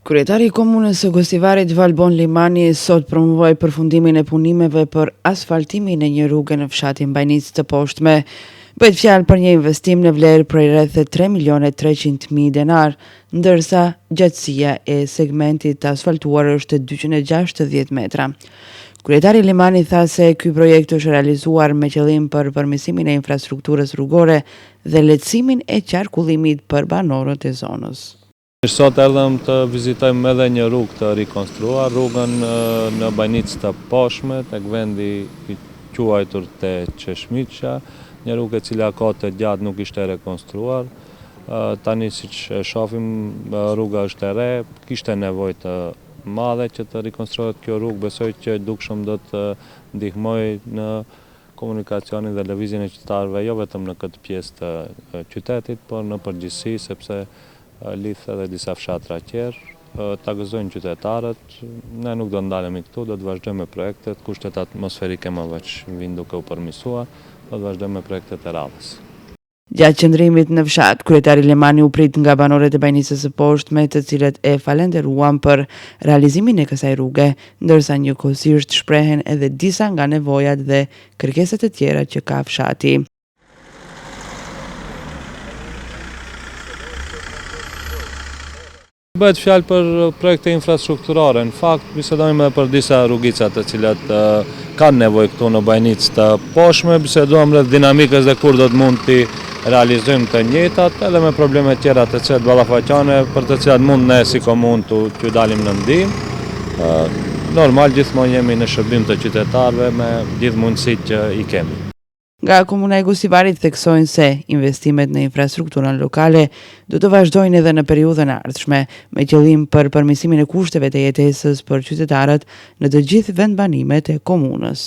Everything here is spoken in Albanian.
Kryetari i komunës së Gosivarit Valbon Limani sot promovoi përfundimin e punimeve për asfaltimin e një rruge në fshatin Bajnicë të Poshtme. Bëhet fjalë për një investim në vlerë prej rreth 3.300.000 denar, ndërsa gjatësia e segmentit të asfaltuar është 260 metra. Kryetari Limani tha se ky projekt është realizuar me qëllim për përmirësimin e infrastrukturës rrugore dhe lehtësimin e qarkullimit për banorët e zonës. Sot erdhëm të vizitojmë edhe një rrugë të rikonstruar, rrugën në Bajnicë të Poshtme, tek vendi i quajtur te Qeshmiqa, një rrugë e cila kohë të gjatë nuk ishte rekonstruar. Tani siç e shohim, rruga është e re, kishte nevojë të madhe që të rikonstruohet kjo rrugë, besoj që dukshëm do të ndihmojë në komunikacionin dhe lëvizjen e qytetarëve, jo vetëm në këtë pjesë të qytetit, por në përgjithësi, sepse lidh edhe disa fshatra tjerë, ta gëzojnë qytetarët. Ne nuk do ndalemi këtu, do të vazhdojmë me projektet, kushtet atmosferike më veç vijnë duke u përmirësuar, do të vazhdojmë me projektet e radhës. Gjatë qëndrimit në fshat, kryetari Limani u prit nga banorët e Bajnicës së Poshtme, të cilët e falenderuan për realizimin e kësaj rruge, ndërsa njëkohësisht shprehen edhe disa nga nevojat dhe kërkesat e tjera që ka fshati. Bëhet fjalë për projekte infrastrukturore. Në fakt, bisedojmë edhe për disa rrugica të cilat kanë nevojë këtu në Bajnicë të Poshtme, bisedojmë rreth dinamikës dhe kur do të mund të realizojmë të njëjtat, edhe me probleme tjera të cilat ballafaqane, për të cilat mund ne si komunë të dalim në ndihmë. Normal, gjithmonë jemi në shërbim të qytetarëve me gjithë mundësitë që i kemi. Nga komuna e Gosivarit theksojnë se investimet në infrastrukturën lokale do të vazhdojnë edhe në periudhën e ardhshme, me qëllim për përmirësimin e kushteve të jetesës për qytetarët në të gjithë vendbanimet e komunës.